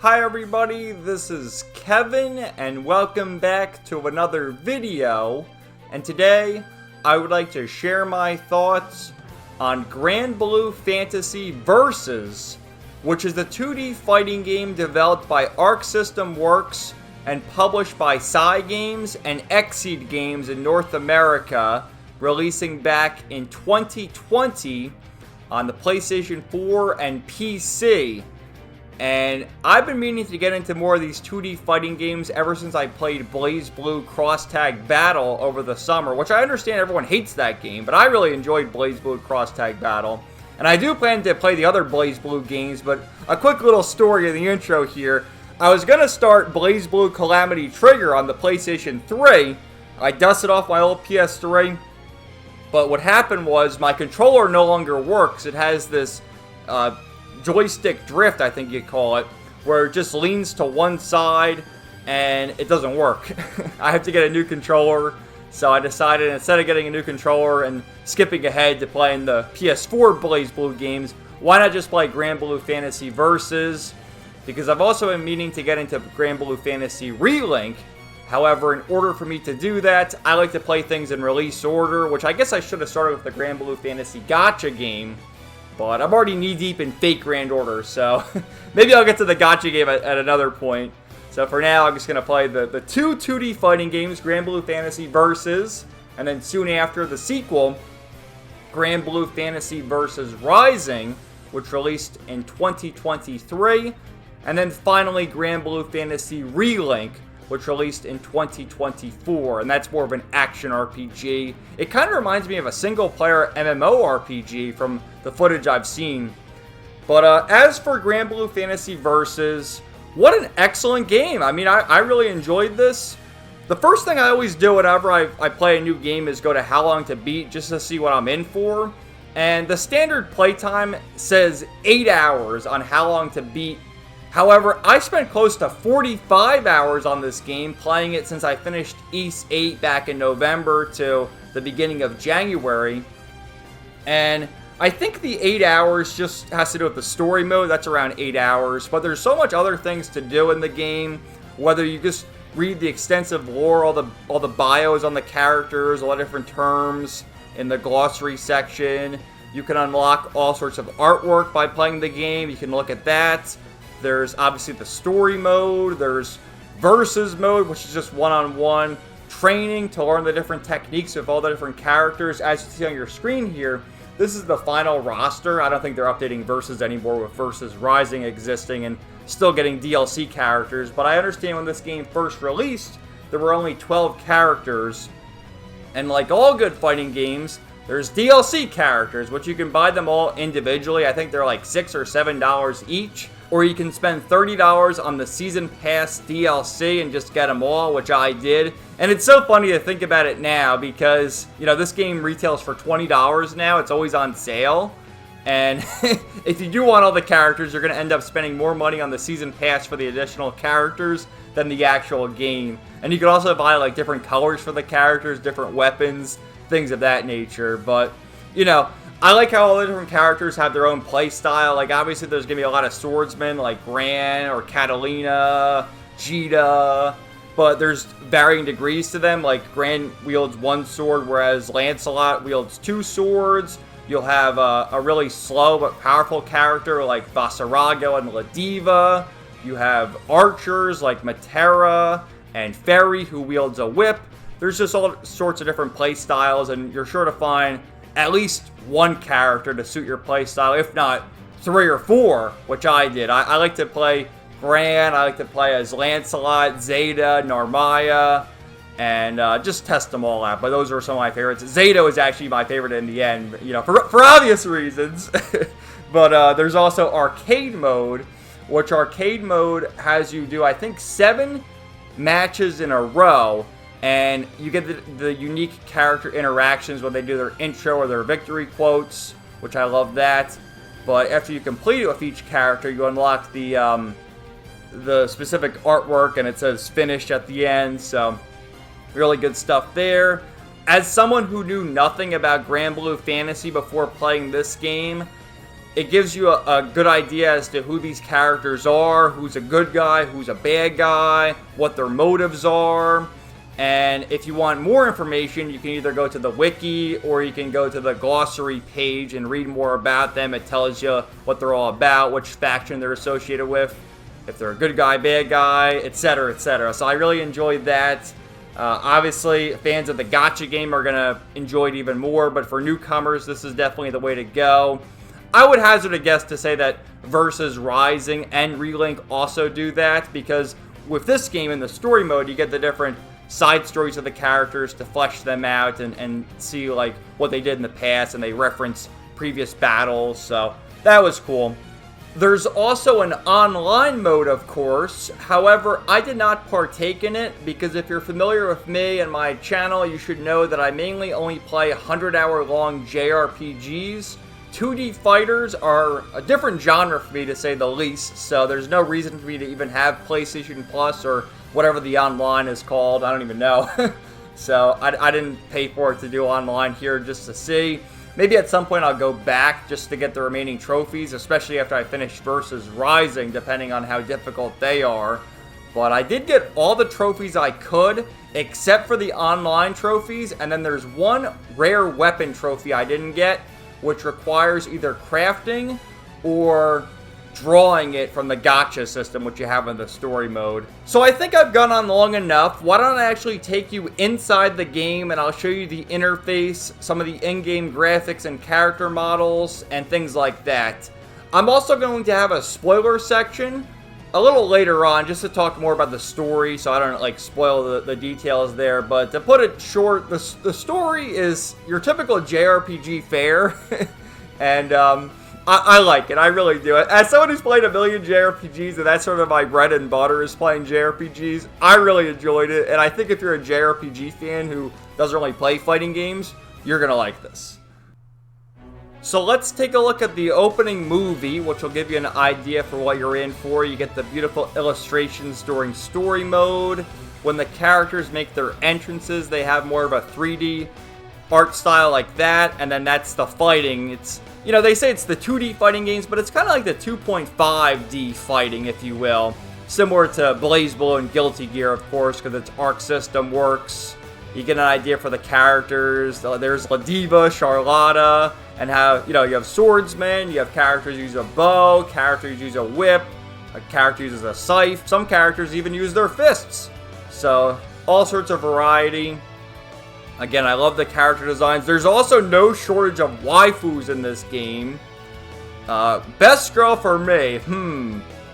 Hi everybody, this is Kevin and welcome back to another video. And today I would like to share my thoughts on Granblue Fantasy Versus, which is the 2D fighting game developed by Arc System Works and published by Cygames and Xseed Games in North America, releasing back in 2020 on the PlayStation 4 and PC. And I've been meaning to get into more of these 2D fighting games ever since I played BlazBlue Cross Tag Battle over the summer, which I understand everyone hates that game, but I really enjoyed BlazBlue Cross Tag Battle. And I do plan to play the other BlazBlue games, but a quick little story in the intro here. I was going to start BlazBlue Calamity Trigger on the PlayStation 3. I dusted off my old PS3, but what happened was my controller no longer works. It has this joystick drift, I think you'd call it, where it just leans to one side and it doesn't work. I have to get a new controller, so I decided instead of getting a new controller and skipping ahead to playing the PS4 BlazBlue games, why not just play Granblue Fantasy Versus? Because I've also been meaning to get into Granblue Fantasy Relink. However, in order for me to do that, I like to play things in release order, which I guess I should have started with the Granblue Fantasy Gacha game. But I'm already knee-deep in fake Grand Order, so maybe I'll get to the Gacha game at another point. So for now, I'm just going to play the two 2D fighting games, Granblue Fantasy Versus, and then soon after, the sequel, Granblue Fantasy Versus Rising, which released in 2023, and then finally Granblue Fantasy Relink, which released in 2024, and that's more of an action RPG. It kind of reminds me of a single-player MMORPG from the footage I've seen. But as for Granblue Fantasy Versus, what an excellent game. I mean, I really enjoyed this. The first thing I always do whenever I play a new game is go to How Long to Beat, just to see what I'm in for. And the standard playtime says 8 hours on How Long to Beat. However, I spent close to 45 hours on this game, playing it since I finished East 8 back in November to the beginning of January. And I think the 8 hours just has to do with the story mode. That's around 8 hours. But there's so much other things to do in the game, whether you just read the extensive lore, all the bios on the characters, all the different terms in the glossary section. You can unlock all sorts of artwork by playing the game. You can look at that. There's obviously the story mode, there's versus mode, which is just one-on-one training to learn the different techniques of all the different characters. As you see on your screen here, this is the final roster. I don't think they're updating Versus anymore, with Versus Rising existing and still getting DLC characters. But I understand when this game first released, there were only 12 characters. And like all good fighting games, there's DLC characters, which you can buy them all individually. I think they're like $6 or $7 each. Or you can spend $30 on the Season Pass DLC and just get them all, which I did. And it's so funny to think about it now because, you know, this game retails for $20 now. It's always on sale. And if you do want all the characters, you're going to end up spending more money on the Season Pass for the additional characters than the actual game. And you can also buy, like, different colors for the characters, different weapons, things of that nature. But, you know, I like how all the different characters have their own play style. Like, obviously, there's going to be a lot of swordsmen like Gran or Catalina, Jita, but there's varying degrees to them. Like, Gran wields one sword, whereas Lancelot wields two swords. You'll have a really slow but powerful character like Vasarago and Ladiva. You have archers like Matera and Ferry, who wields a whip. There's just all sorts of different play styles, and you're sure to find at least one character to suit your playstyle, if not 3 or 4, which I did. I like to play Gran, I like to play as Lancelot, Zeta, Narmaya, and just test them all out. But those are some of my favorites. Zeta is actually my favorite in the end, you know, for obvious reasons. But there's also arcade mode, which arcade mode has you do, I think, 7 matches in a row. And you get the unique character interactions when they do their intro or their victory quotes, which I love that. But after you complete it with each character, you unlock the specific artwork, and it says finished at the end. So really good stuff there. As someone who knew nothing about Granblue Fantasy before playing this game, it gives you a good idea as to who these characters are, who's a good guy, who's a bad guy, what their motives are. And if you want more information, you can either go to the wiki or you can go to the glossary page and read more about them. It tells you what they're all about, which faction they're associated with, if they're a good guy, bad guy, etc., etc. So I really enjoyed that. Obviously, fans of the gacha game are going to enjoy it even more, but for newcomers, this is definitely the way to go. I would hazard a guess to say that Versus Rising and Relink also do that, because with this game in the story mode, you get the different side stories of the characters to flesh them out and see like what they did in the past, and they reference previous battles, so that was cool. There's also an online mode, of course. However, I did not partake in it because if you're familiar with me and my channel, you should know that I mainly only play 100-hour long JRPGs. 2D fighters are a different genre for me, to say the least, so there's no reason for me to even have PlayStation Plus or whatever the online is called. I don't even know. So I didn't pay for it to do online here just to see. Maybe at some point I'll go back just to get the remaining trophies, especially after I finish Versus Rising, depending on how difficult they are. But I did get all the trophies I could, except for the online trophies, and then there's one rare weapon trophy I didn't get, which requires either crafting or drawing it from the gacha system, which you have in the story mode. So I think I've gone on long enough. Why don't I actually take you inside the game and I'll show you the interface, some of the in-game graphics and character models, and things like that. I'm also going to have a spoiler section a little later on, just to talk more about the story, so I don't like spoil the details there. But to put it short, the story is your typical JRPG fare, and I like it. I really do. As someone who's played a million JRPGs, and that's sort of my bread and butter is playing JRPGs, I really enjoyed it. And I think if you're a JRPG fan who doesn't really play fighting games, you're going to like this. So let's take a look at the opening movie, which will give you an idea for what you're in for. You get the beautiful illustrations during story mode. When the characters make their entrances, they have more of a 3D art style like that. And then that's the fighting. It's, you know, they say it's the 2D fighting games, but it's kind of like the 2.5D fighting, if you will. Similar to BlazBlue and Guilty Gear, of course, because its arc system works. You get an idea for the characters. There's La Diva, Charlotta, and how, you know, you have swordsmen, you have characters who use a bow, characters use a whip, a character uses a scythe. Some characters even use their fists. So, all sorts of variety. Again, I love the character designs. There's also no shortage of waifus in this game. Best girl for me,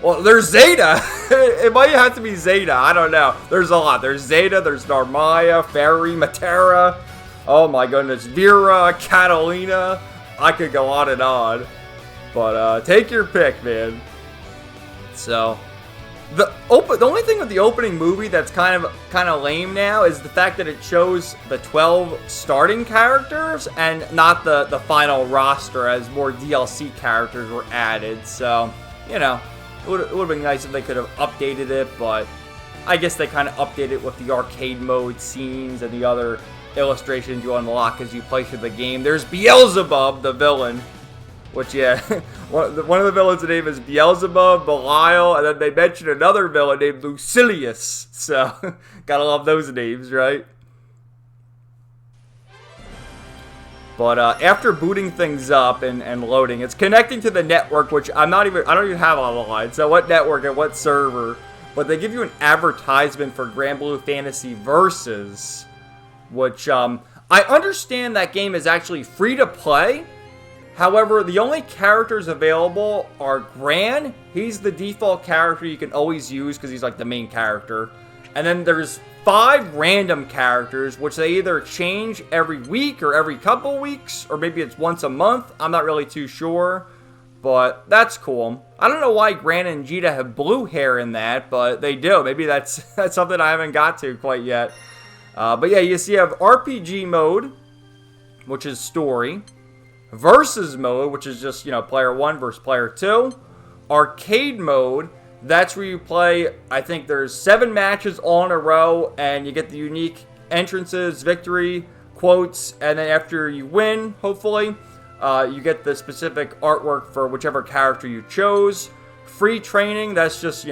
well, there's Zeta. It might have to be Zeta. I don't know. There's a lot. There's Zeta, there's Narmaya, Fairy, Matera. Oh my goodness. Vera, Catalina. I could go on and on. But take your pick, man. So, the only thing with the opening movie that's kind of lame now is the fact that it shows the 12 starting characters and not the final roster, as more DLC characters were added. So, you know, it would have been nice if they could have updated it, but I guess they kind of updated it with the arcade mode scenes and the other illustrations you unlock as you play through the game. There's Beelzebub, the villain, which, yeah, one of the villains' name is Beelzebub, Belial, and then they mentioned another villain named Lucilius. So, gotta love those names, right? But after booting things up and loading, it's connecting to the network, which I don't even have online. So what network and what server? But they give you an advertisement for Granblue Fantasy Versus, which I understand that game is actually free to play. However, the only characters available are Gran. He's the default character you can always use because he's like the main character. And then there's 5 random characters, which they either change every week or every couple weeks, or maybe it's once a month. I'm not really too sure, but that's cool. I don't know why Gran and Vegeta have blue hair in that, but they do. Maybe that's something I haven't got to quite yet. But yeah, you see you have RPG mode, which is story. Versus mode, which is just, you know, player 1 versus player 2. Arcade mode, that's where you play, I think there's 7 matches all in a row, and you get the unique entrances, victory, quotes, and then after you win, hopefully, You get the specific artwork for whichever character you chose. Free training, that's just,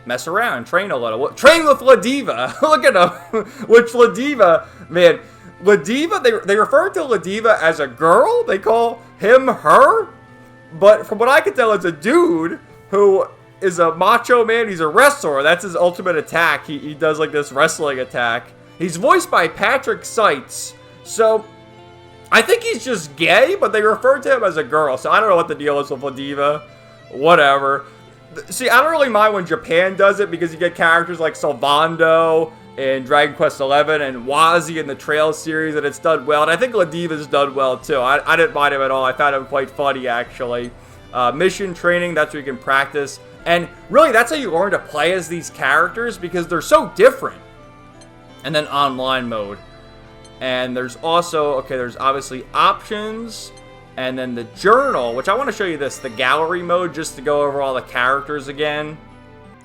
mess around, train a little. Train with Ladiva. Look at him. Which Ladiva, man, Ladiva, they refer to Ladiva as a girl. They call him her. But from what I can tell, it's a dude who is a macho man. He's a wrestler. That's his ultimate attack. He does like this wrestling attack. He's voiced by Patrick Seitz. So I think he's just gay, but they refer to him as a girl. So I don't know what the deal is with Ladiva. Whatever. See, I don't really mind when Japan does it because you get characters like Sylvando in Dragon Quest XI and Wazi in the Trail series, and it's done well. And I think Ladiva's done well too. I didn't mind him at all. I found him quite funny, actually. Mission training, that's where you can practice. And really, that's how you learn to play as these characters because they're so different. And then online mode. And there's also, there's obviously options. And then the journal, which I want to show you this, the gallery mode, just to go over all the characters again.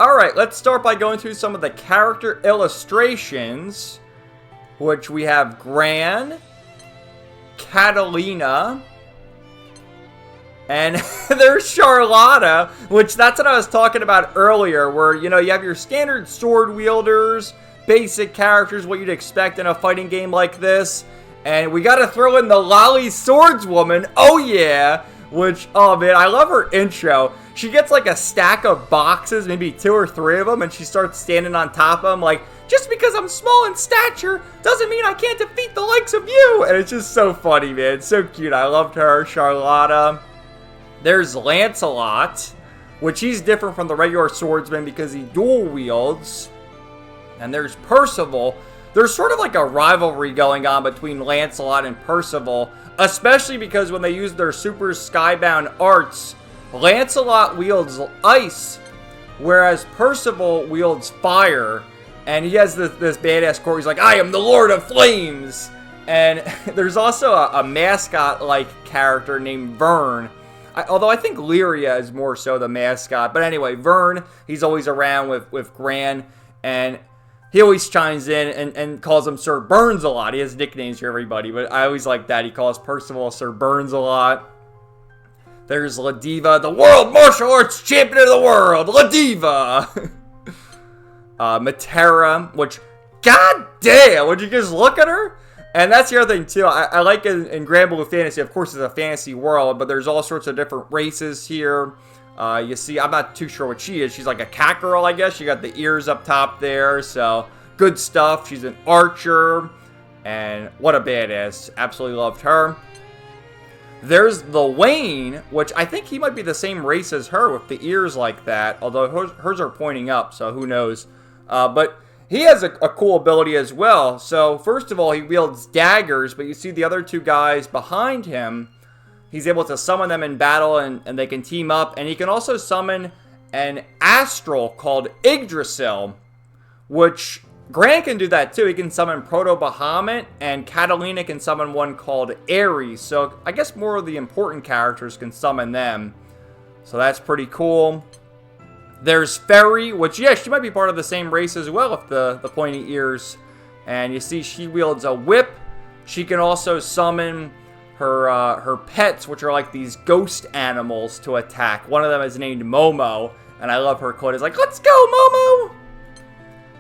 Alright, let's start by going through some of the character illustrations, which we have Gran, Catalina, and there's Charlotta, which that's what I was talking about earlier, where, you have your standard sword wielders, basic characters, what you'd expect in a fighting game like this. And we gotta throw in the Lolly Swordswoman, oh yeah, which, oh man, I love her intro. She gets like a stack of boxes, maybe 2 or 3 of them, and she starts standing on top of them like, just because I'm small in stature doesn't mean I can't defeat the likes of you. And it's just so funny, man. It's so cute. I loved her, Charlotta. There's Lancelot, which he's different from the regular swordsman because he dual wields. And there's Percival. There's sort of like a rivalry going on between Lancelot and Percival, especially because when they use their super skybound arts, Lancelot wields ice, whereas Percival wields fire. And he has this badass core. He's like, I am the Lord of Flames. And there's also a mascot-like character named Vern. Although I think Lyria is more so the mascot. But anyway, Vern, he's always around with Gran. And he always chimes in and calls him Sir Burns a lot. He has nicknames for everybody. But I always like that. He calls Percival Sir Burns a lot. There's Ladiva, the World Martial Arts Champion of the World. Ladiva. Matera, which, god damn, would you just look at her? And that's the other thing, too. I like in Granblue Fantasy, of course, it's a fantasy world, but there's all sorts of different races here. You see, I'm not too sure what she is. She's like a cat girl, I guess. She got the ears up top there, so good stuff. She's an archer, and what a badass. Absolutely loved her. There's the Wayne, which I think he might be the same race as her with the ears like that, although hers are pointing up, so who knows. But he has a cool ability as well. So, first of all, he wields daggers, but you see the other 2 guys behind him. He's able to summon them in battle, and they can team up. And he can also summon an astral called Yggdrasil, which Gran can do that too. He can summon Proto-Bahamut, and Catalina can summon one called Ares. So, I guess more of the important characters can summon them. So, that's pretty cool. There's Fairy, which, yeah, she might be part of the same race as well with the pointy ears. And you see she wields a whip. She can also summon her pets, which are like these ghost animals, to attack. One of them is named Momo, and I love her quote. It's like, let's go, Momo!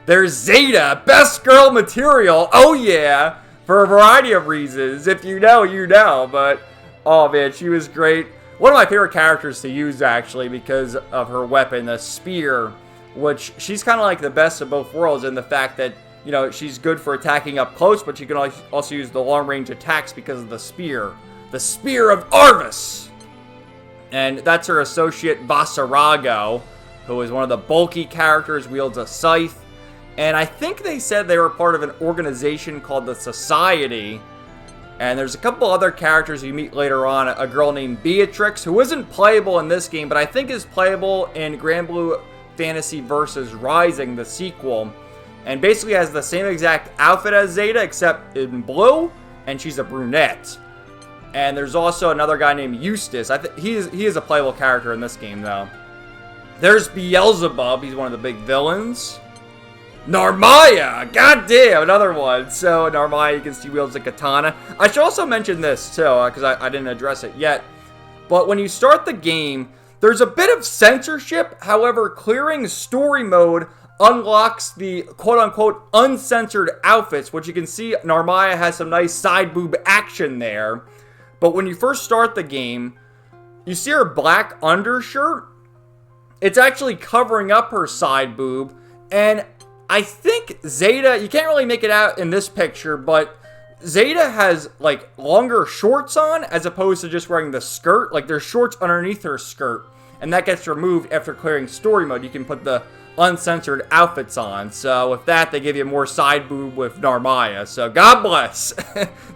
There's Zeta, best girl material. Oh, yeah, for a variety of reasons. If you know, you know. But, oh, man, she was great. One of my favorite characters to use, actually, because of her weapon, the spear, which she's kind of like the best of both worlds in the fact that, you know, she's good for attacking up close, but she can also use the long-range attacks because of the spear. The Spear of Arvis! And that's her associate, Vasarago, who is one of the bulky characters, wields a scythe. And I think they said they were part of an organization called the Society. And there's a couple other characters you meet later on. A girl named Beatrix, who isn't playable in this game, but I think is playable in Granblue Fantasy Versus Rising, the sequel. And basically has the same exact outfit as Zeta, except in blue, and she's a brunette. And there's also another guy named Eustace. He is a playable character in this game, though. There's Beelzebub. He's one of the big villains. Narmaya! Goddamn, another one. So, Narmaya, you can see wields a katana. I should also mention this, too, because I didn't address it yet. But when you start the game, there's a bit of censorship. However, clearing story mode unlocks the quote-unquote uncensored outfits, which you can see Narmaya has some nice side boob action there. But when you first start the game, you see her black undershirt. It's actually covering up her side boob. And I think Zeta, you can't really make it out in this picture, but Zeta has, like, longer shorts on as opposed to just wearing the skirt. Like, there's shorts underneath her skirt, and that gets removed after clearing story mode. You can put the uncensored outfits on. So with that, they give you more side boob with Narmaya. So God bless.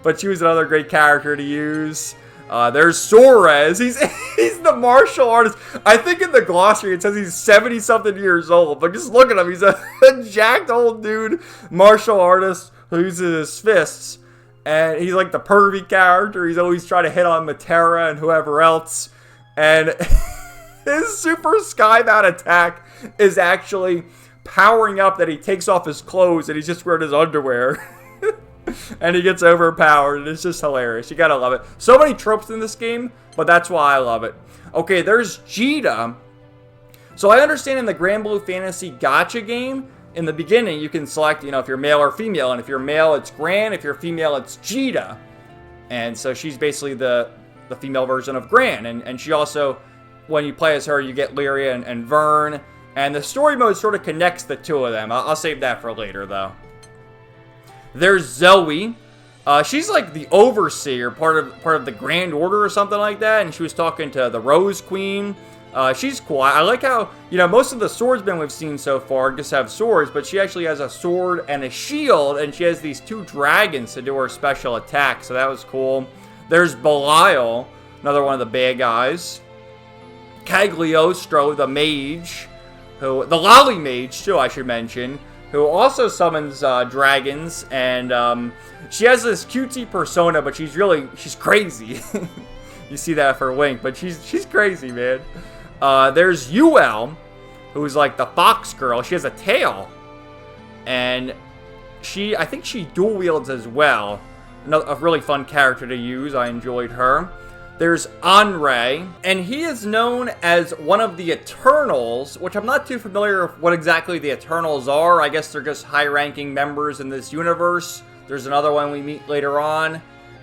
But she was another great character to use. There's Suarez. He's the martial artist. I think in the glossary it says he's 70-something years old. But just look at him. He's a jacked old dude, martial artist who uses his fists. And he's like the pervy character. He's always trying to hit on Matera and whoever else. And his super skybound attack is actually powering up that he takes off his clothes and he's just wearing his underwear. And he gets overpowered, and it's just hilarious. You gotta love it. So many tropes in this game, but that's why I love it. Okay, there's Jita. So I understand in the Granblue Fantasy Gacha game, in the beginning, you can select, you know, if you're male or female. And if you're male, it's Gran. If you're female, it's Jita. And so she's basically the female version of Gran. And she also, when you play as her, you get Lyria and Vern. And the story mode sort of connects the two of them. I'll save that for later, though. There's Zoe. She's like the overseer, part of the Grand Order or something like that. And she was talking to the Rose Queen. She's cool. I like how, you know, most of the swordsmen we've seen so far just have swords, but she actually has a sword and a shield, and she has these two dragons to do her special attack, so that was cool. There's Belial, another one of the bad guys. Cagliostro, the mage, the lolly mage, too, I should mention, who also summons dragons, and she has this cutesy persona, but she's crazy. You see that for Wink, but she's crazy, man. There's Ul, who's like the fox girl. She has a tail, and I think she dual wields as well. A really fun character to use. I enjoyed her. There's Anre, and he is known as one of the Eternals, which I'm not too familiar with what exactly the Eternals are. I guess they're just high-ranking members in this universe. There's another one we meet later on.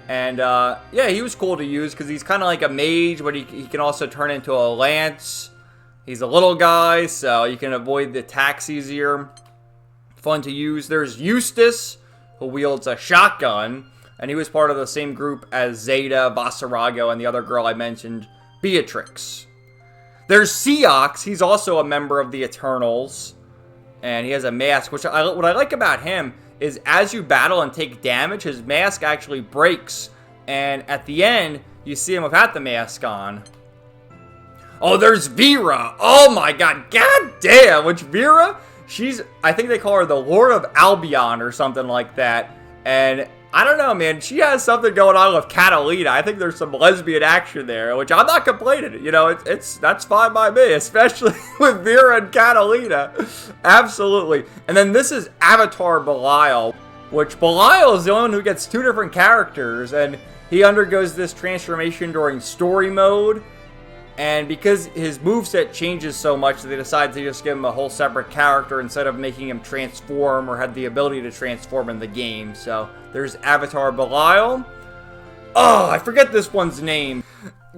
And, yeah, he was cool to use because he's kind of like a mage, but he can also turn into a lance. He's a little guy, so you can avoid the attacks easier. Fun to use. There's Eustace, who wields a shotgun. And he was part of the same group as Zeta, Basarago, and the other girl I mentioned, Beatrix. There's Seox. He's also a member of the Eternals. And he has a mask, what I like about him is as you battle and take damage, his mask actually breaks. And at the end, you see him without the mask on. Oh, there's Vera. Oh my god. God damn. Which Vera, I think they call her the Lord of Albion or something like that. And I don't know, man. She has something going on with Catalina. I think there's some lesbian action there, which I'm not complaining. You know, that's fine by me, especially with Vera and Catalina. Absolutely. And then this is Avatar Belial, which Belial is the one who gets two different characters, and he undergoes this transformation during story mode. And because his moveset changes so much, they decided to just give him a whole separate character instead of making him transform or have the ability to transform in the game. So there's Avatar Belial. Oh, I forget this one's name.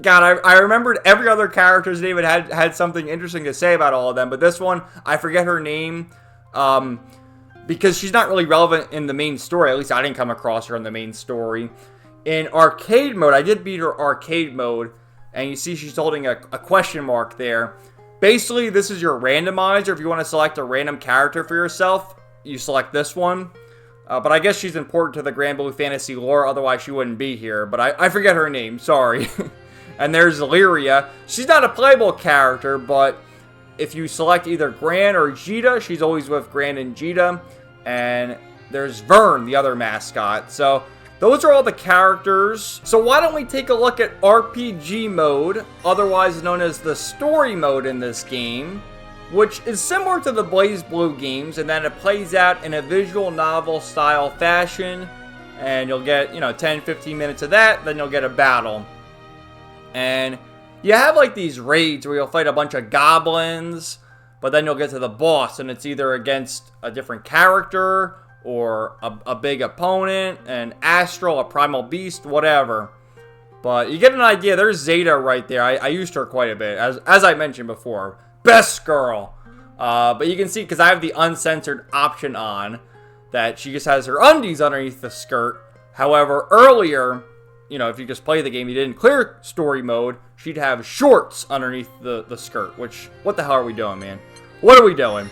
God, I remembered every other character's name and had something interesting to say about all of them. But this one, I forget her name because she's not really relevant in the main story. At least I didn't come across her in the main story. In arcade mode, I did beat her arcade mode. And you see she's holding a question mark there. Basically, this is your randomizer. If you want to select a random character for yourself, you select this one. But I guess she's important to the Granblue Fantasy lore, otherwise she wouldn't be here. But I forget her name, sorry. And there's Lyria. She's not a playable character, but if you select either Gran or Jita, she's always with Gran and Jita. And there's Vern, the other mascot. So those are all the characters. So why don't we take a look at RPG mode, otherwise known as the story mode in this game. which is similar to the BlazBlue games, and then it plays out in a visual novel style fashion, and you'll get, 10-15 minutes of that, then you'll get a battle. And you have like these raids where you'll fight a bunch of goblins, but then you'll get to the boss, and it's either against a different character, or a big opponent, an astral, a primal beast, whatever. But you get an idea. There's Zeta right there. I used her quite a bit, as I mentioned before. Best girl. But you can see, because I have the uncensored option on, that she just has her undies underneath the skirt. However, earlier, if you just play the game, you didn't clear story mode, she'd have shorts underneath the skirt. Which, what the hell are we doing, man? What are we doing?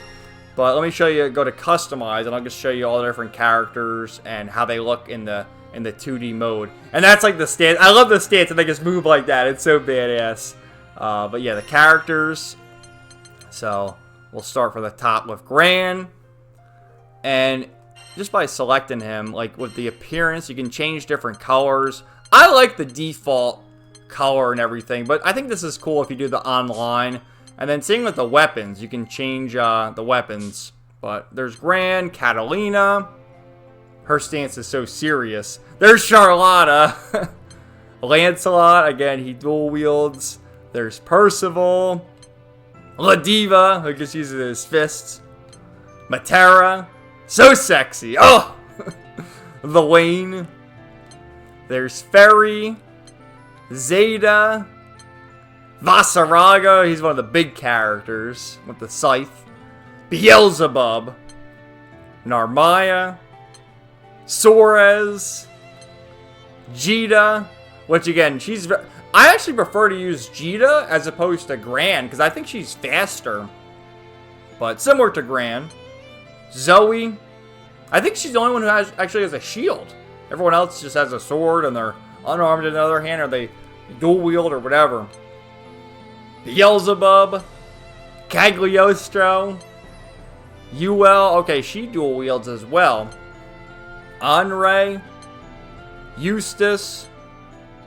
But let me show you, go to customize, and I'll just show you all the different characters and how they look in the 2D mode. And that's like the stance. I love the stance, and they just move like that. It's so badass. But yeah, the characters. So we'll start from the top with Gran. And just by selecting him, like with the appearance, you can change different colors. I like the default color and everything, but I think this is cool if you do the online. And then same with the weapons, you can change the weapons. But there's Gran, Catalina. Her stance is so serious. There's Charlotta. Lancelot, again, he dual wields. There's Percival. La Diva, who just uses his fists. Matera. So sexy. Oh! The Wayne. There's Ferry. Zeta. Vasaraga, he's one of the big characters with the scythe. Beelzebub. Narmaya. Suarez. Jita. Which again, I actually prefer to use Jita as opposed to Gran, because I think she's faster. But similar to Gran. Zoe. I think she's the only one who actually has a shield. Everyone else just has a sword and they're unarmed in the other hand, or they dual wield or whatever. Beelzebub. Cagliostro. Uel. Okay, she dual wields as well. Anre. Eustace.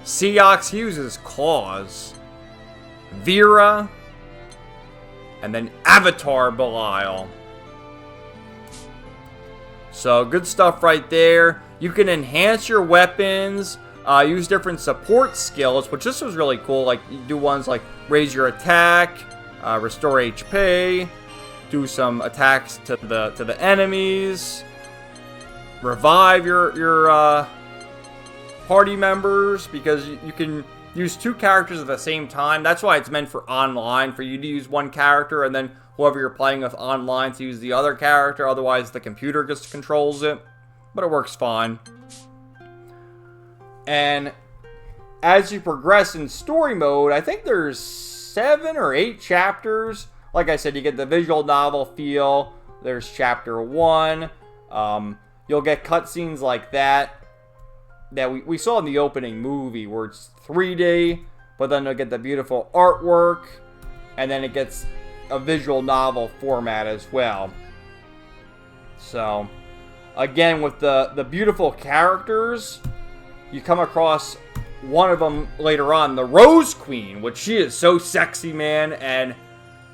Seox uses claws. Vera. And then Avatar Belial. So, good stuff right there. You can enhance your weapons. Use different support skills, which this was really cool. Like, you do ones like raise your attack, restore HP, do some attacks to the enemies, revive your party members, because you can use two characters at the same time. That's why it's meant for online, for you to use one character and then whoever you're playing with online to use the other character. Otherwise, the computer just controls it. But it works fine. And as you progress in story mode, I think there's 7 or 8 chapters. Like I said, you get the visual novel feel. There's chapter 1. You'll get cutscenes like that we saw in the opening movie, where it's 3D, but then you'll get the beautiful artwork, and then it gets a visual novel format as well. So, again, with the beautiful characters, you come across one of them later on, the Rose Queen, which she is so sexy, man, and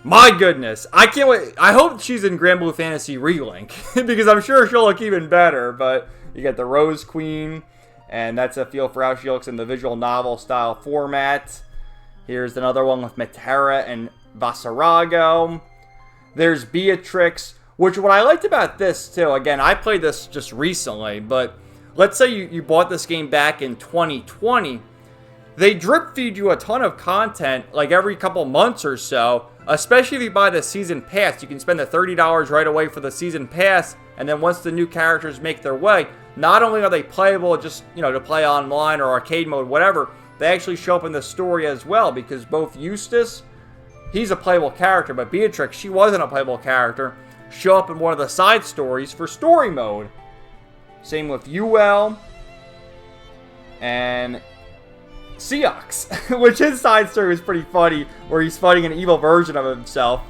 my goodness, I can't wait. I hope she's in Granblue Fantasy Relink, because I'm sure she'll look even better. But you get the Rose Queen, and that's a feel for how she looks in the visual novel style format. Here's another one with Matera and Vasarago. There's Beatrix, which what I liked about this too, again, I played this just recently, but let's say you bought this game back in 2020. They drip feed you a ton of content like every couple months or so, especially if you buy the season pass. You can spend the $30 right away for the season pass, and then once the new characters make their way, not only are they playable just, to play online or arcade mode, whatever, they actually show up in the story as well, because both Eustace, he's a playable character, but Beatrix, she wasn't a playable character, show up in one of the side stories for story mode. Same with Uel and Seox, which his side story was pretty funny, where he's fighting an evil version of himself,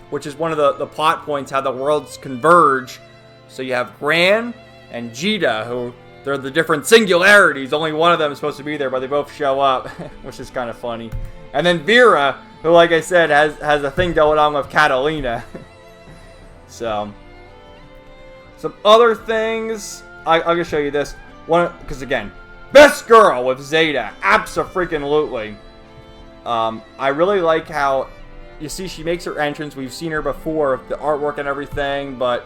which is one of the plot points, how the worlds converge. So you have Gran and Jita, who they're the different singularities. Only one of them is supposed to be there, but they both show up, which is kind of funny. And then Vera, who, like I said, has a thing going on with Catalina. So, some other things. I'm gonna show you this one because again, best girl with Zeta, abso-freaking-lutely. I really like how you see she makes her entrance. We've seen her before with the artwork and everything, but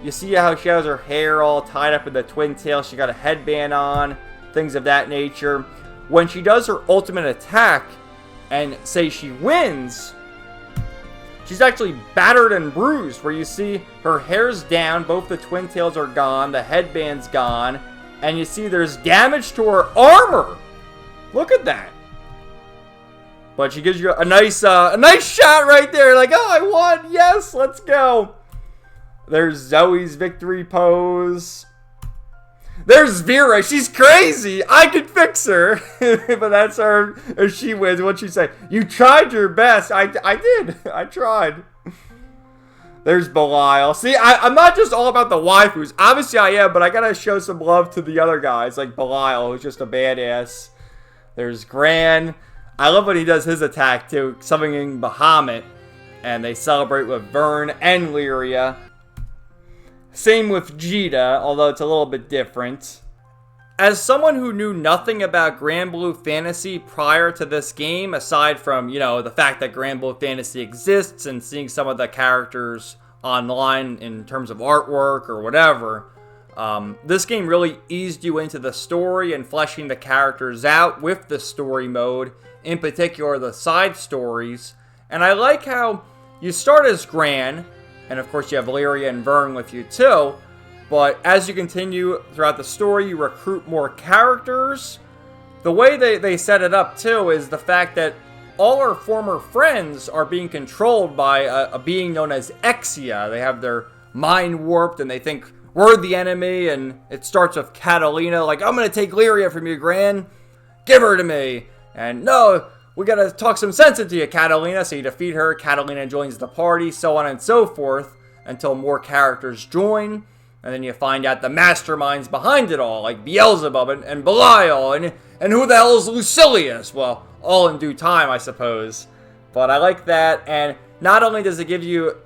you see how she has her hair all tied up in the twin tail. She got a headband on, things of that nature. When she does her ultimate attack and say she wins, she's actually battered and bruised, where you see her hair's down, both the twin tails are gone, the headband's gone, and you see there's damage to her armor. Look at that. But she gives you a nice shot right there. Like, oh, I won. Yes, let's go. There's Zoe's victory pose. There's Vera. She's crazy. I could fix her. But that's her. If she wins, what'd she say? You tried your best. I did. I tried. There's Belial. See, I'm not just all about the waifus. Obviously, I am, but I gotta show some love to the other guys, like Belial, who's just a badass. There's Gran. I love when he does his attack, too, summoning Bahamut. And they celebrate with Vern and Lyria. Same with Jita, although it's a little bit different. As someone who knew nothing about Granblue Fantasy prior to this game, aside from, you know, the fact that Granblue Fantasy exists and seeing some of the characters online in terms of artwork or whatever, this game really eased you into the story and fleshing the characters out with the story mode, in particular the side stories. And I like how you start as Gran, and of course you have Lyria and Vern with you too, but as you continue throughout the story, you recruit more characters. The way they set it up too is the fact that all our former friends are being controlled by a being known as Exia. They have their mind warped and they think we're the enemy, and it starts with Catalina, like, I'm gonna take Lyria from you, Gran. Give her to me. And no, we gotta talk some sense into you, Catalina. So you defeat her, Catalina joins the party, so on and so forth, until more characters join. And then you find out the masterminds behind it all, like Beelzebub and Belial, and who the hell is Lucilius? Well, all in due time, I suppose. But I like that, and not only does it give you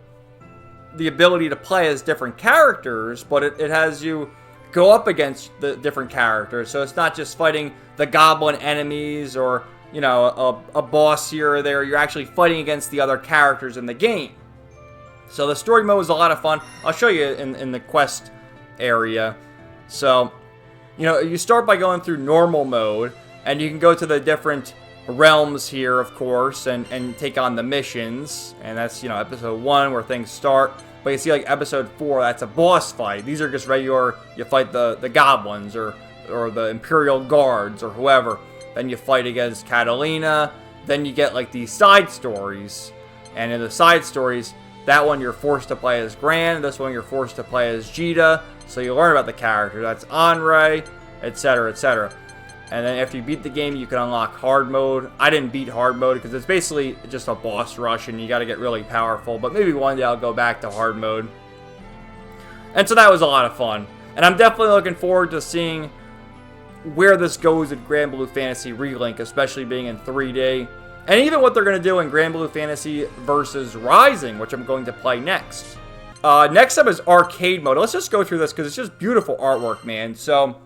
the ability to play as different characters, but it has you go up against the different characters. So it's not just fighting the goblin enemies or, you know, a boss here or there. You're actually fighting against the other characters in the game. So the story mode is a lot of fun. I'll show you in the quest area. So, you know, you start by going through normal mode, and you can go to the different realms here, of course, and take on the missions. And that's, you know, episode 1 where things start. But you see, like, episode 4, that's a boss fight. These are just regular, you fight the goblins or the Imperial Guards or whoever. Then you fight against Catalina. Then you get, like, these side stories. And in the side stories, that one you're forced to play as Gran. This one you're forced to play as Jita. So you learn about the character. That's Anrei, etc., etc. And then after you beat the game, you can unlock hard mode. I didn't beat hard mode because it's basically just a boss rush and you got to get really powerful. But maybe one day I'll go back to hard mode. And so that was a lot of fun. And I'm definitely looking forward to seeing where this goes in Granblue Fantasy Relink, especially being in 3D. And even what they're going to do in Granblue Fantasy versus Rising, which I'm going to play next. Next up is arcade mode. Let's just go through this because it's just beautiful artwork, man. So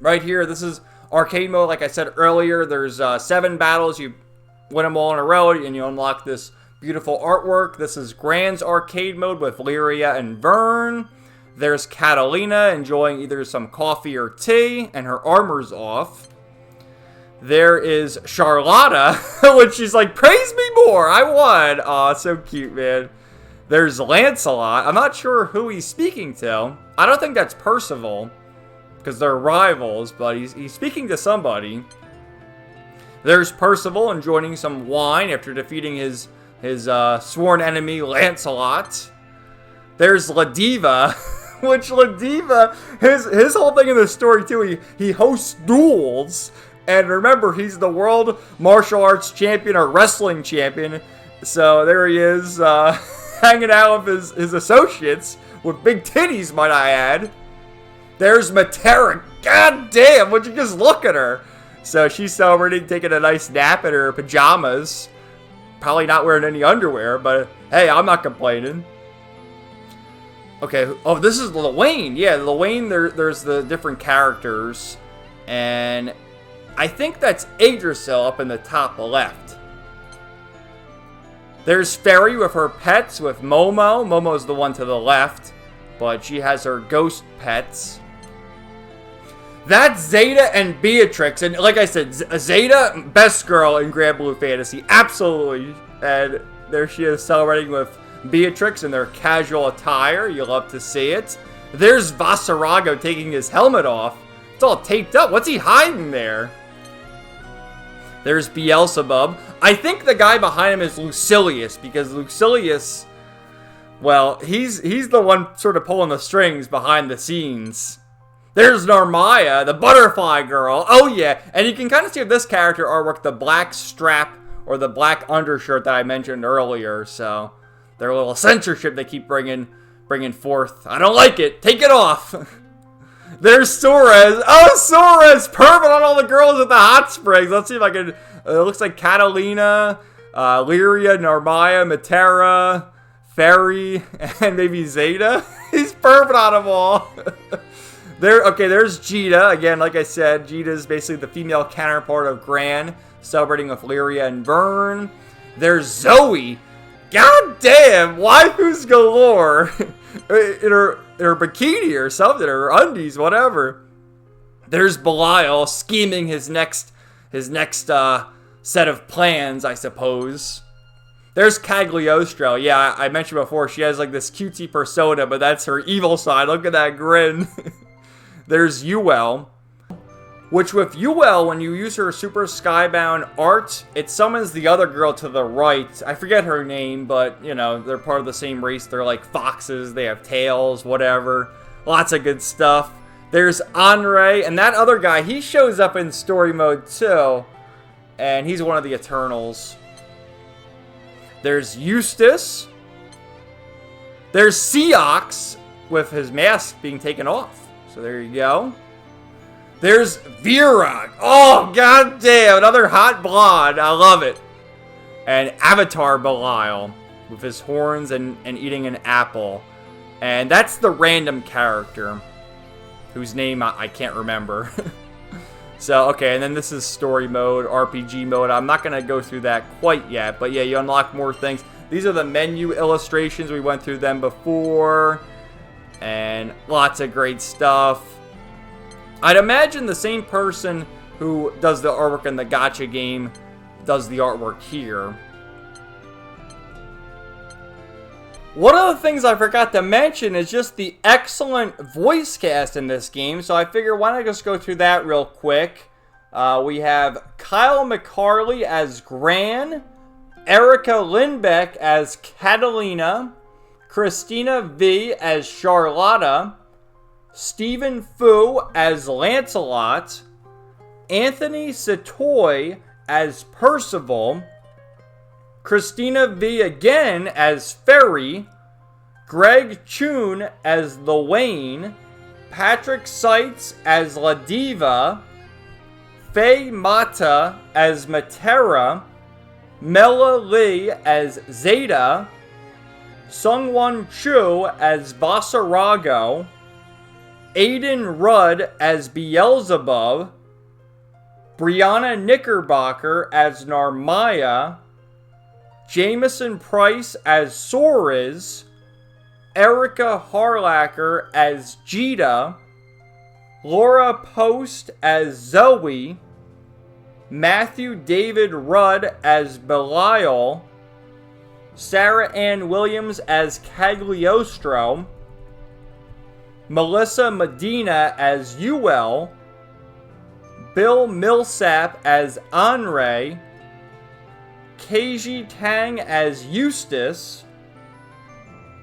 right here, this is arcade mode. Like I said earlier, there's 7 battles. You win them all in a row and you unlock this beautiful artwork. This is Gran's arcade mode with Lyria and Vern. There's Catalina enjoying either some coffee or tea, and her armor's off. There is Charlotta, which she's like, praise me more, I won. Aw, so cute, man. There's Lancelot. I'm not sure who he's speaking to. I don't think that's Percival, because they're rivals, but he's speaking to somebody. There's Percival enjoying some wine after defeating his sworn enemy, Lancelot. There's La Diva, which La Diva, his whole thing in the story too, he hosts duels. And remember, he's the world martial arts champion or wrestling champion. So there he is, hanging out with his associates with big titties, might I add. There's Matera. God damn, would you just look at her? So she's celebrating, taking a nice nap in her pajamas. probably not wearing any underwear, but hey, I'm not complaining. Okay, oh, this is Lil Wayne. Yeah, Lil Wayne, there's the different characters. And I think that's Yggdrasil up in the top left. There's Fairy with her pets, with Momo. Momo's the one to the left, but she has her ghost pets. That's Zeta and Beatrix. And like I said, Zeta, best girl in Granblue Fantasy. Absolutely. And there she is celebrating with Beatrix in their casual attire. You love to see it. There's Vasarago taking his helmet off. It's all taped up. What's he hiding there? There's Beelzebub. I think the guy behind him is Lucilius, because Lucilius, well, he's the one sort of pulling the strings behind the scenes. There's Narmaya, the butterfly girl. Oh, yeah. And you can kind of see with this character artwork the black strap or the black undershirt that I mentioned earlier. So, their little censorship they keep bringing forth. I don't like it. Take it off. There's Suarez. Oh, Suarez! Perfect on all the girls at the hot springs. Let's see if I can... it looks like Catalina, Lyria, Narmaya, Matera, Fairy, and maybe Zeta. He's perfect on them all. There's Jita. Again, like I said, Jita is basically the female counterpart of Gran, celebrating with Lyria and Vern. There's Zoe. God damn, waifus galore. in her bikini or something, or undies, whatever. There's Belial scheming his next set of plans, I suppose. There's Cagliostro. Yeah, I mentioned before, she has like this cutesy persona, but that's her evil side. Look at that grin. There's Uel, which with Uel, when you use her Super Skybound art, it summons the other girl to the right. I forget her name, but, you know, they're part of the same race. They're like foxes, they have tails, whatever. Lots of good stuff. There's Anre, and that other guy, he shows up in story mode too, and he's one of the Eternals. There's Eustace. There's Seox, with his mask being taken off. So there you go. There's Vera. Oh, goddamn. Another hot blonde. I love it. And Avatar Belial with his horns and eating an apple. And that's the random character whose name I can't remember. So, okay. And then this is story mode, RPG mode. I'm not going to go through that quite yet. But yeah, you unlock more things. These are the menu illustrations. We went through them before. And lots of great stuff. I'd imagine the same person who does the artwork in the gacha game does the artwork here. One of the things I forgot to mention is just the excellent voice cast in this game. So I figure, why not just go through that real quick. We have Kyle McCarley as Gran, Erica Lindbeck as Catalina, Christina V as Charlotta, Stephen Fu as Lancelot, Anthony Satoy as Percival, Christina V again as Fairy, Greg Chun as Lwayne, Patrick Seitz as La Diva, Faye Mata as Matera, Mela Lee as Zeta, Sungwon Chu as Vasarago, Aiden Rudd as Beelzebub, Brianna Knickerbocker as Narmaya, Jameson Price as Soriz, Erica Harlacker as Jita, Laura Post as Zoe, Matthew David Rudd as Belial, Sarah Ann Williams as Cagliostro, Melissa Medina as Uel, Bill Millsap as Anre, Keiji Tang as Eustace,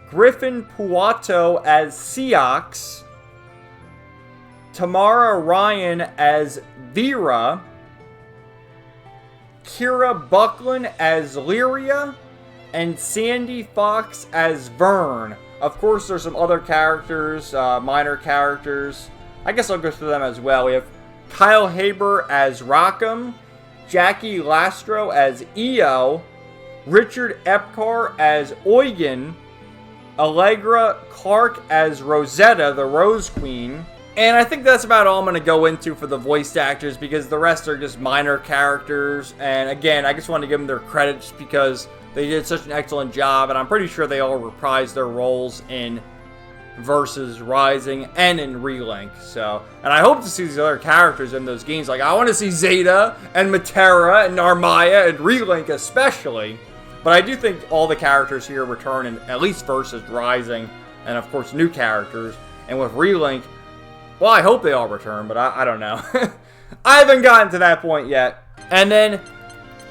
Griffin Puato as Seox, Tamara Ryan as Vera, Kira Buckland as Lyria, and Sandy Fox as Vern. Of course, there's some other characters, minor characters. I guess I'll go through them as well. We have Kyle Haber as Rackham, Jackie Lastro as Eo, Richard Epcar as Eugen, Allegra Clark as Rosetta, the Rose Queen. And I think that's about all I'm going to go into for the voice actors, because the rest are just minor characters. And again, I just want to give them their credit just because they did such an excellent job. And I'm pretty sure they all reprised their roles in Versus Rising and in Relink. So, and I hope to see these other characters in those games. Like, I want to see Zeta and Matera and Narmaya and Relink especially. But I do think all the characters here return in at least Versus Rising. And of course, new characters. And with Relink, well, I hope they all return, but I don't know. I haven't gotten to that point yet. And then,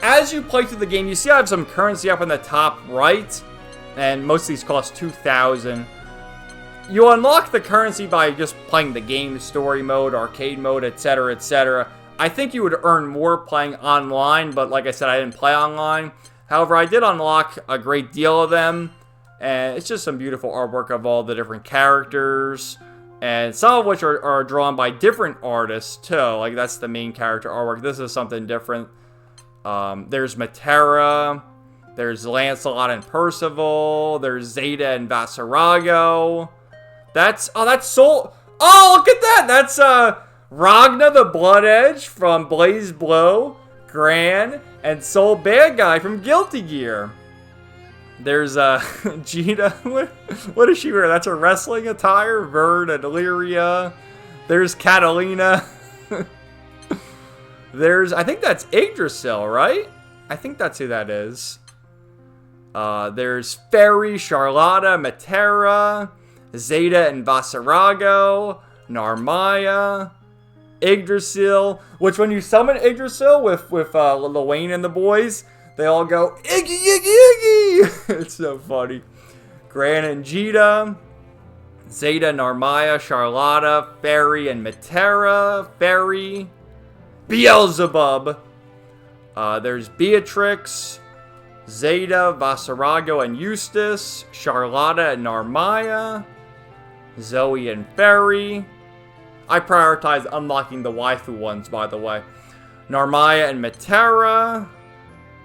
as you play through the game, you see I have some currency up in the top right. And most of these cost 2,000. You unlock the currency by just playing the game, story mode, arcade mode, etc., etc. I think you would earn more playing online, but like I said, I didn't play online. However, I did unlock a great deal of them. And it's just some beautiful artwork of all the different characters. And some of which are drawn by different artists, too. Like, that's the main character artwork. This is something different. There's Matera. There's Lancelot and Percival. There's Zeta and Vasarago. That's Soul. Oh, look at that! That's, Ragna the Blood Edge from BlazBlue, Gran, and Soul Bad Guy from Guilty Gear. There's, Gina. What does she wear? That's a wrestling attire. Vern and Illyria. There's Catalina. I think that's Yggdrasil, right? I think that's who that is. There's Fairy, Charlotta, Matera, Zeta and Vasarago, Narmaya, Yggdrasil. Which, when you summon Yggdrasil with Lil Wayne and the boys, they all go, Iggy, Iggy, Iggy! It's so funny. Gran and Jita, Zeta, Narmaya, Charlotta, Fairy and Matera, Fairy, Beelzebub. There's Beatrix, Zeta, Vasarago and Eustace, Charlotta and Narmaya, Zoe and Fairy. I prioritize unlocking the waifu ones, by the way. Narmaya and Matera.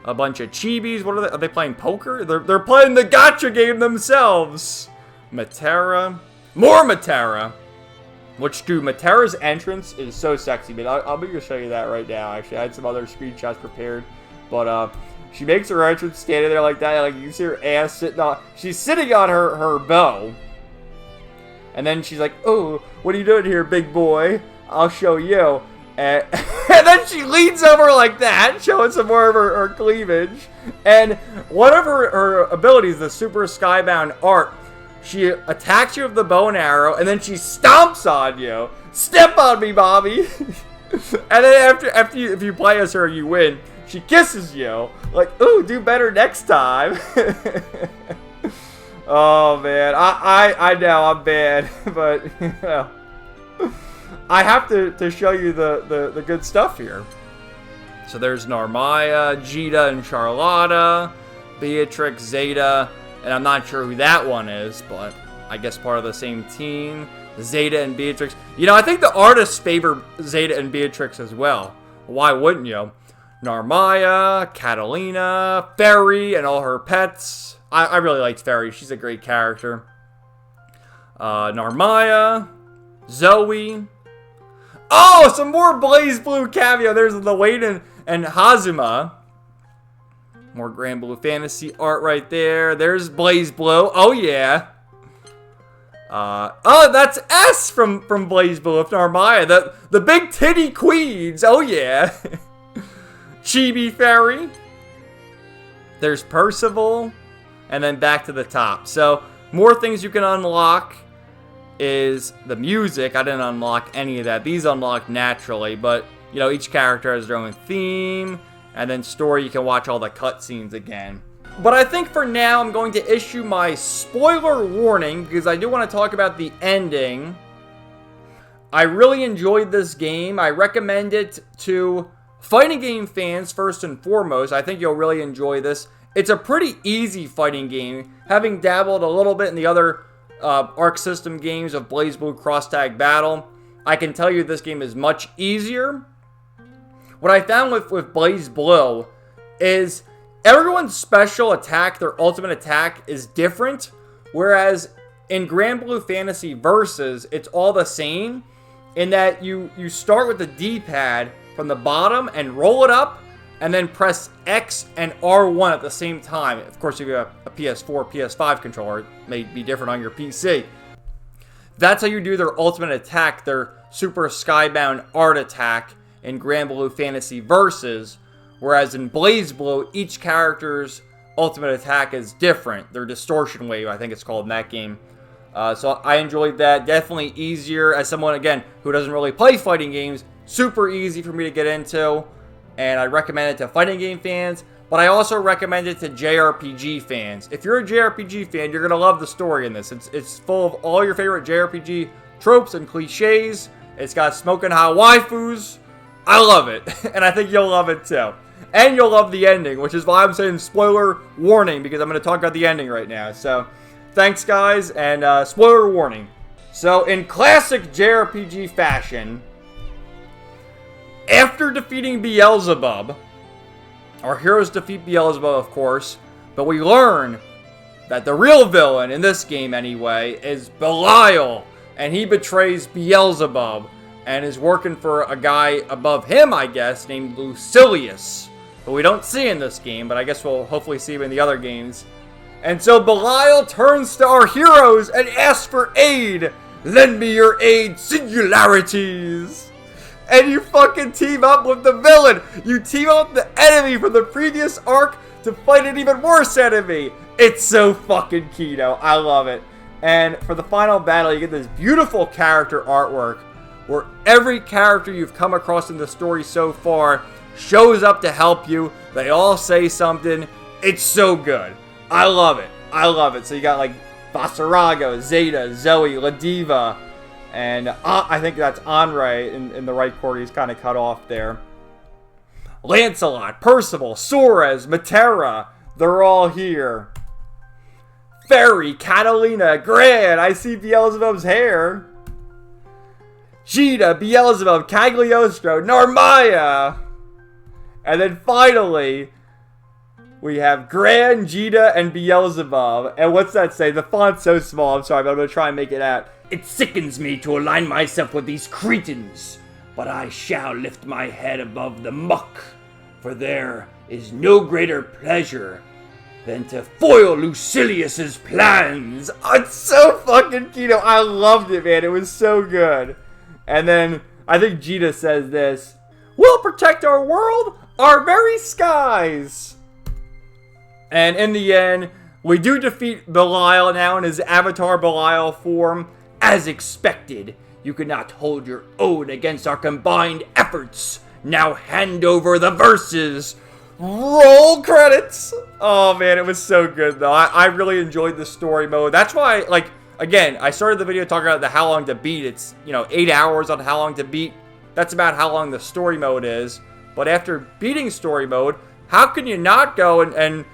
A bunch of chibis. What are they? Are they playing poker? They're playing the gacha game themselves. Matera. More Matera. Which, dude, Matera's entrance is so sexy. But I'll be able to show you that right now, actually. I had some other screenshots prepared. But, she makes her entrance standing there like that. Like, you can see her ass sitting on... She's sitting on her bow. And then she's like, oh, what are you doing here, big boy? I'll show you. And then she leans over like that, showing some more of her cleavage. And one of her abilities, the Super Skybound Art, she attacks you with the bow and arrow, and then she stomps on you. Step on me, Bobby. And then if you play as her, you win. She kisses you. Like, ooh, do better next time. Oh, man. I know I'm bad, but, you know. I have to show you the good stuff here. So there's Narmaya, Jita, and Charlotta, Beatrix, Zeta, and I'm not sure who that one is, but I guess part of the same team. Zeta and Beatrix. You know, I think the artists favor Zeta and Beatrix as well. Why wouldn't you? Narmaya, Catalina, Fairy, and all her pets. I really liked Fairy. She's a great character. Narmaya, Zoe. Oh, some more BlazBlue cameo. There's the Wayne and Hazuma. More Granblue Fantasy art right there. There's BlazBlue. Oh, yeah. Oh, that's S from BlazBlue with Narmaya. The big titty queens. Oh, yeah. Chibi Fairy. There's Percival. And then back to the top. So, more things you can unlock is the music. I didn't unlock any of that. These unlock naturally, but, you know, each character has their own theme. And then story, you can watch all the cutscenes again. But I think for now, I'm going to issue my spoiler warning, because I do want to talk about the ending. I really enjoyed this game. I recommend it to fighting game fans first and foremost. I think you'll really enjoy this. It's a pretty easy fighting game. Having dabbled a little bit in the other Arc System games of BlazBlue Cross Tag Battle, I can tell you this game is much easier. What I found with BlazBlue is everyone's special attack, their ultimate attack, is different. Whereas in Granblue Fantasy Versus, it's all the same in that you start with the D-pad from the bottom and roll it up, and then press X and R1 at the same time. Of course, if you have a PS4, PS5 controller, it may be different on your PC. That's how you do their ultimate attack, their Super Skybound Art attack in Granblue Fantasy Versus. Whereas in BlazBlue, each character's ultimate attack is different. Their Distortion Wave, I think it's called in that game. So I enjoyed that. Definitely easier as someone, again, who doesn't really play fighting games. Super easy for me to get into. And I recommend it to fighting game fans. But I also recommend it to JRPG fans. If you're a JRPG fan, you're going to love the story in this. It's full of all your favorite JRPG tropes and cliches. It's got smoking hot waifus. I love it. And I think you'll love it too. And you'll love the ending, which is why I'm saying spoiler warning, because I'm going to talk about the ending right now. So, thanks guys, and spoiler warning. So, in classic JRPG fashion, after defeating Beelzebub, our heroes defeat Beelzebub, of course, but we learn that the real villain, in this game anyway, is Belial, and he betrays Beelzebub, and is working for a guy above him, I guess, named Lucilius, who we don't see in this game, but I guess we'll hopefully see him in the other games. And so Belial turns to our heroes and asks for aid. Lend me your aid, singularities. And you fucking team up with the villain. You team up with the enemy from the previous arc to fight an even worse enemy. It's so fucking keto. I love it. And for the final battle, you get this beautiful character artwork where every character you've come across in the story so far shows up to help you. They all say something. It's so good. I love it. I love it. So you got like Vasarago, Zeta, Zoe, Ladiva, and I think that's Anre in the right corner. He's kind of cut off there. Lancelot, Percival, Suarez, Matera. They're all here. Fairy, Catalina, Gran. I see Beelzebub's hair. Gita, Beelzebub, Cagliostro, Narmaya. And then finally, we have Gran, Gita, and Beelzebub. And what's that say? The font's so small. I'm sorry, but I'm going to try and make it out. It sickens me to align myself with these cretins, but I shall lift my head above the muck, for there is no greater pleasure than to foil Lucilius's plans. It's so fucking keto. I loved it, man. It was so good. And then I think Gita says this: "We'll protect our world, our very skies." And in the end, we do defeat Belial now in his Avatar Belial form. As expected, you could not hold your own against our combined efforts. Now hand over the verses. Roll credits. Oh man, it was so good though. I really enjoyed the story mode. That's why, like, again, I started the video talking about the how long to beat. It's, 8 hours on how long to beat. That's about how long the story mode is. But after beating story mode, how can you not go and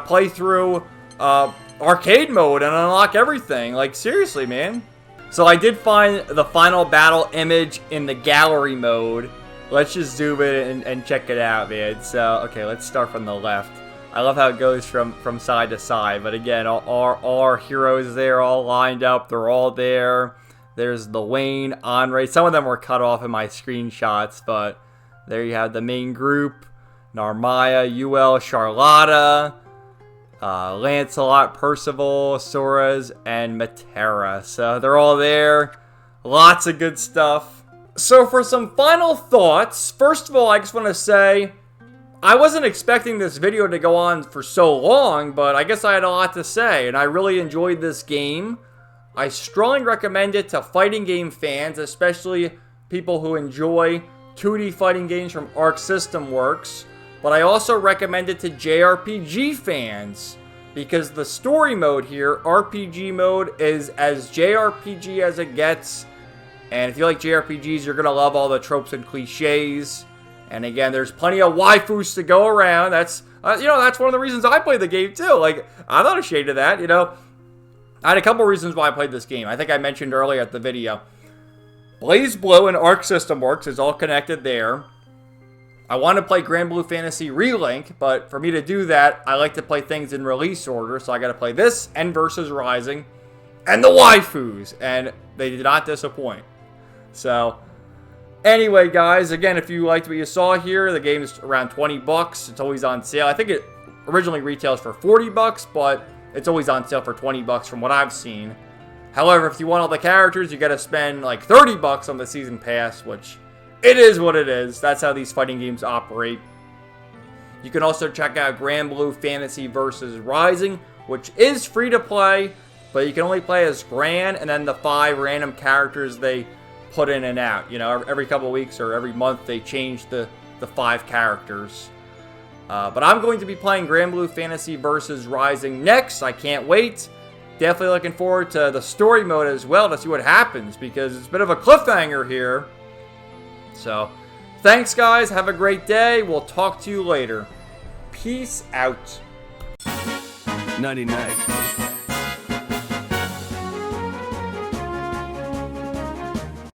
play through arcade mode and unlock everything? Like, seriously, man. So I did find the final battle image in the gallery mode. Let's just zoom in and check it out, man. So, okay, let's start from the left. I love how it goes from side to side. But again, all our heroes there, all lined up. They're all there. There's the Wayne, Anre. Some of them were cut off in my screenshots, but there you have the main group. Narmaya, UL, Charlotta, Lancelot, Percival, Suarez, and Matera. So they're all there. Lots of good stuff. So for some final thoughts, first of all, I just want to say, I wasn't expecting this video to go on for so long, but I guess I had a lot to say, and I really enjoyed this game. I strongly recommend it to fighting game fans, especially people who enjoy 2D fighting games from Arc System Works. But I also recommend it to JRPG fans, because the story mode here, RPG mode, is as JRPG as it gets. And if you like JRPGs, you're going to love all the tropes and cliches. And again, there's plenty of waifus to go around. That's, that's one of the reasons I played the game too. Like, I'm not ashamed of that, I had a couple reasons why I played this game. I think I mentioned earlier at the video. BlazBlue and Arc System Works is all connected there. I want to play Granblue Fantasy Relink, but for me to do that, I like to play things in release order, so I got to play this, End vs. Rising, and the waifus, and they did not disappoint. So, anyway, guys, again, if you liked what you saw here, the game is around 20 bucks. It's always on sale. I think it originally retails for 40 bucks, but it's always on sale for 20 bucks from what I've seen. However, if you want all the characters, you got to spend like 30 bucks on the season pass, which it is what it is. That's how these fighting games operate. You can also check out Granblue Fantasy vs. Rising, which is free to play, but you can only play as Gran and then the 5 random characters they put in and out. You know, every couple of weeks or every month they change the 5 characters. But I'm going to be playing Granblue Fantasy vs. Rising next. I can't wait. Definitely looking forward to the story mode as well to see what happens, because it's a bit of a cliffhanger here. So, thanks guys. Have a great day. We'll talk to you later. Peace out. 99.